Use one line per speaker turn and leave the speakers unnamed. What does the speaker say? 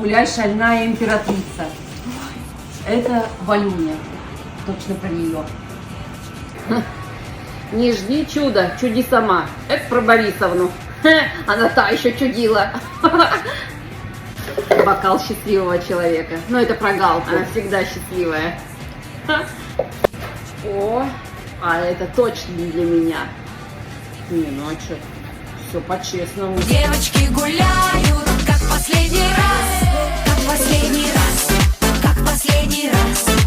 «Гуляй, шальная императрица». Это Валюня. Точно про нее.
Не жди чуда, чуди сама. Это про Борисовну. Она та еще чудила. Бокал счастливого человека. Ну, это про Галку. Она всегда счастливая. О, а это точно не для меня. Не, ну а что? Все по-честному.
Девочки гуляют, как последний раз, как последний раз, как последний раз.